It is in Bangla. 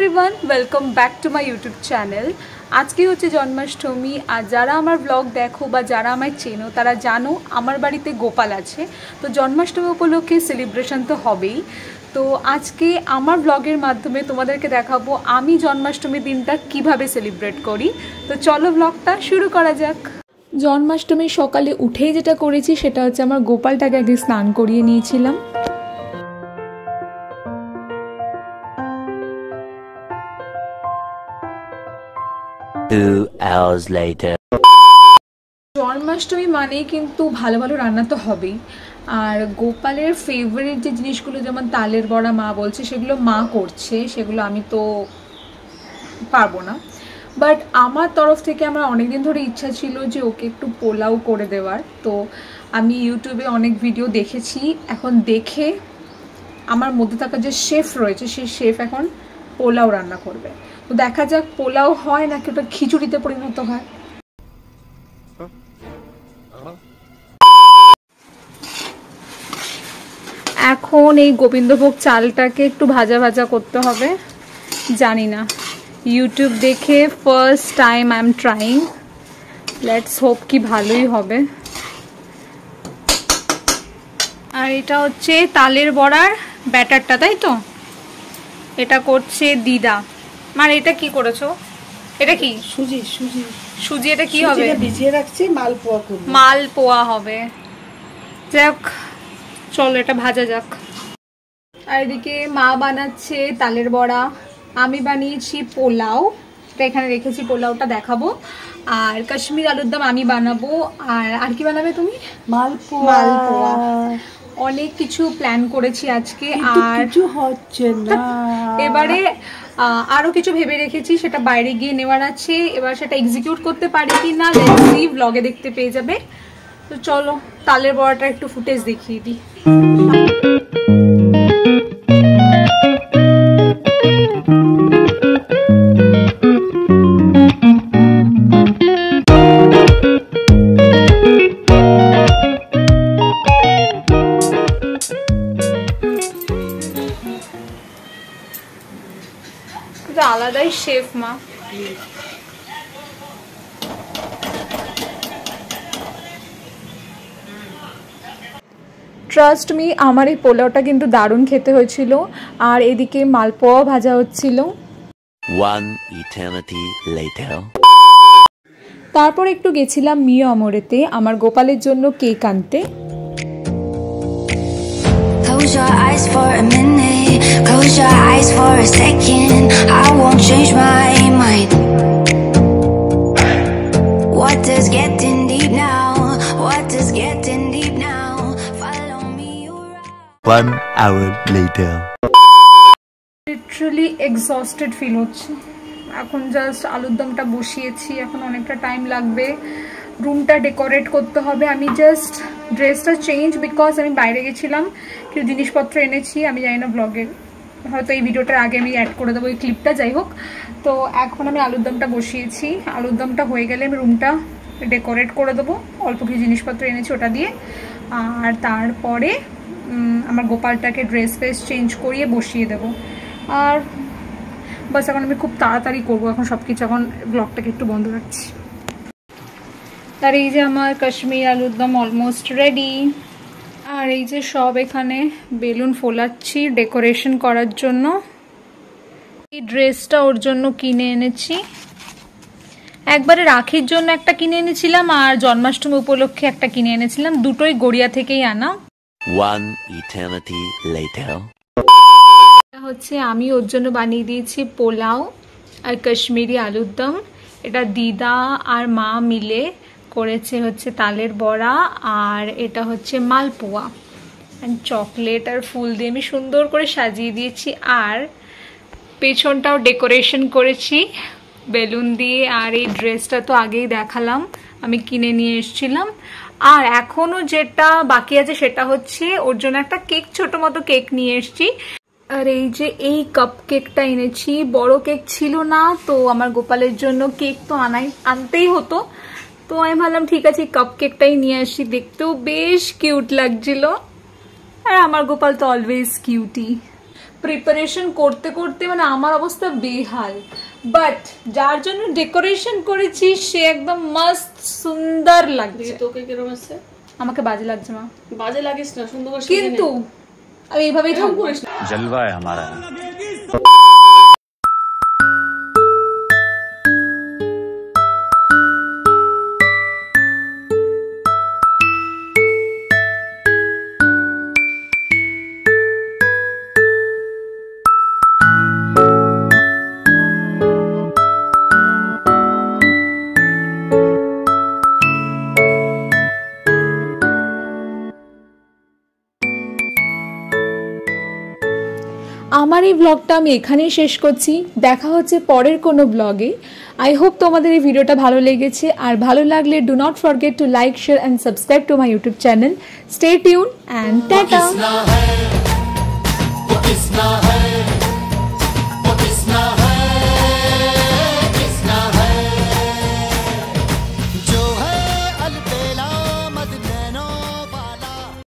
Everyone welcome back to my YouTube channel. आज के होच्छे जन्माष्टमी और जारा आमार ब्लग देखो बा जारा आमाय चेनो तारा जानो आमार बाड़ीते गोपाल आछे। तो जन्माष्टमी उपलक्षे सेलिब्रेशन तो हबेई। तो आज के आमार ब्लगेर माध्यमे तोमादेरके देखाबो आमी जन्माष्टमी दिनटा किभाबे सेलिब्रेट करी। तो चलो ब्लगटा शुरू करा जाक। जन्माष्टमी सकाले उठेई जेटा करेछि सेटा होच्छे आमार गोपालटाके आगे स्नान करिये नियेछिलाम। 2 hours later जन्माष्टमी मानेई किन्तु भालो भालो रान्ना तो हबेई। और गोपालेर फेवरेट जे जिनिसगुलो जेमन तालेर बड़ा मा बोलছে সেগুলো মা করছে, সেগুলো আমি তো পারবো না। বাট আমার তরফ থেকে আমার অনেক দিন ধরে ইচ্ছা ছিল যে ওকে একটু পোলাও করে দেওয়ার। তো আমি ইউটিউবে অনেক ভিডিও দেখেছি, এখন দেখে আমার মধ্যে থাকা যে শেফ রয়েছে সেই শেফ এখন পোলাও রান্না করবে। তো দেখা যাক পোলাও হয় নাকি ওটা খিচুড়িতে পরিণত হয়। এখন এই গোবিন্দভোগ চালটাকে একটু ভাজা ভাজা করতে হবে। জানি না, ইউটিউব দেখে first time I am trying, let's hope কি ভালোই হবে। আর এটা হচ্ছে তালের বড়ার ব্যাটারটা, তাই তো? এটা করছে দিদা। মানে এটা কি করেছো? এটা কি সুজি? সুজি সুজি এটা কি হবে? ভিজিয়ে রাখছি, মালপোয়া করব। মালপোয়া হবে। যাক চলো এটা ভাজা যাক। আর এদিকে মা বানাচ্ছে তালের বড়া, আমি বানিয়েছি পোলাও। এটা এখানে রেখেছি, পোলাওটা দেখাবো। আর কাশ্মীর আলুর দম আমি বানাবো। আর কি বানাবে তুমি? মালপোয়া। মালপোয়া। অনেক কিছু প্ল্যান করেছি আজকে, আর কিছু হচ্ছে না। এবারে আরো কিছু ভেবে রেখেছি, সেটা বাইরে গিয়ে নেওয়ার আছে। এবার সেটা এক্সিকিউট করতে পারি কি না লেটস সি, ব্লগে দেখতে পেয়ে যাবে। তো চলো তালের বড়াটা একটু ফুটেজ দেখিয়ে দিই। আলাদাই শেফ মা। ট্রাস্ট মি, আমার এই পোলাওটা কিন্তু দারুণ খেতে হয়েছিল। আর এদিকে মালপোয়া ভাজা হচ্ছিল। 1 eternity later তারপর একটু গেছিলাম মিও আমরেতে আমার গোপালের জন্য কেক আনতে। Close your eyes for a minute, close your eyes for a second, I won't change my mind. What does getting deep now, what does getting deep now, follow me around. 1 hour later literally exhausted feel হচ্ছে। এখন জাস্ট আলুর দমটা বসিয়েছি, এখন অনেকটা টাইম লাগবে। রুমটা ডেকোরেট করতে হবে। আমি জাস্ট ড্রেসটা চেঞ্জ, বিকজ আমি বাইরে গেছিলাম, কিছু জিনিসপত্র এনেছি। আমি জানি না ব্লগের হয়তো এই ভিডিওটার আগে আমি অ্যাড করে দেবো এই ক্লিপটা, যাই হোক। তো এখন আমি আলুর দমটা বসিয়েছি। আলুর দমটা হয়ে গেলে আমি রুমটা ডেকোরেট করে দেবো, অল্প কিছু জিনিসপত্র এনেছি ওটা দিয়ে। আর তারপরে আমার গোপালটাকে ড্রেস ফ্রেস চেঞ্জ করিয়ে বসিয়ে দেবো। আর বাস এখন আমি খুব তাড়াতাড়ি করবো, এখন সব কিছু। এখন ব্লগটাকে একটু বন্ধ রাখছি। আর এই যে আমার কাশ্মীর আলুর দম অলমোস্ট রেডি। আর এই যে সব এখানে বেলুন ফোলাচ্ছি ডেকোরেশন করার জন্য। এই ড্রেসটা ওর জন্য কিনে এনেছি, একবারে রাখির জন্য একটা কিনে এনেছিলাম আর জন্মাষ্টমী উপলক্ষে একটা কিনে এনেছিলাম, দুটোই গড়িয়া থেকেই আনা। 1 eternity later হচ্ছে আমি ওর জন্য বানিয়ে দিয়েছি পোলাও আর কাশ্মীরি আলুর দম। এটা দিদা আর মা মিলে করেছে হচ্ছে তালের বড়া, আর এটা হচ্ছে মালপোয়া। অ্যান্ড চকলেট আর ফুল দিয়ে আমি সুন্দর করে সাজিয়ে দিয়েছি। আর পেছনটাও ডেকোরেশন করেছি বেলুন দিয়ে। আর এই ড্রেসটা তো আগেই দেখালাম, আমি কিনে নিয়ে এসেছিলাম। আর এখনও যেটা বাকি আছে সেটা হচ্ছে ওর জন্য একটা কেক, ছোট মতো কেক নিয়ে এসেছি। আর এই যে এই কাপ কেকটা এনেছি, বড় কেক ছিল না, তো আমার গোপালের জন্য কেক তো আনতেই হতো। তো আমি ভাবলাম ঠিক আছে কাপ কেকটাই নিয়ে আসি, দেখতেও বেশ কিউট লাগছিল। আর আমার গোপাল তো অলওয়েজ কিউটি। প্রিপারেশন করতে করতে মানে আমার অবস্থা বেহাল, বাট যার জন্য ডেকোরেশন করেছি সে একদম মস্ত সুন্দর লাগছে। তোকে কিরকম আছে? আমাকে বাজে লাগছে মা। বাজে লাগিস না, সুন্দর করে কিন্তু আমি এইভাবেই থাকবো। जलवा है हमारा। আমার এই ব্লগটা আমি এখানেই শেষ করছি। দেখা হচ্ছে পরের কোনো ব্লগে। আই হোপ তোমাদের এই ভিডিওটা ভালো লেগেছে, আর ভালো লাগলে do not forget to like, share and subscribe to my YouTube channel. Stay tune and tata.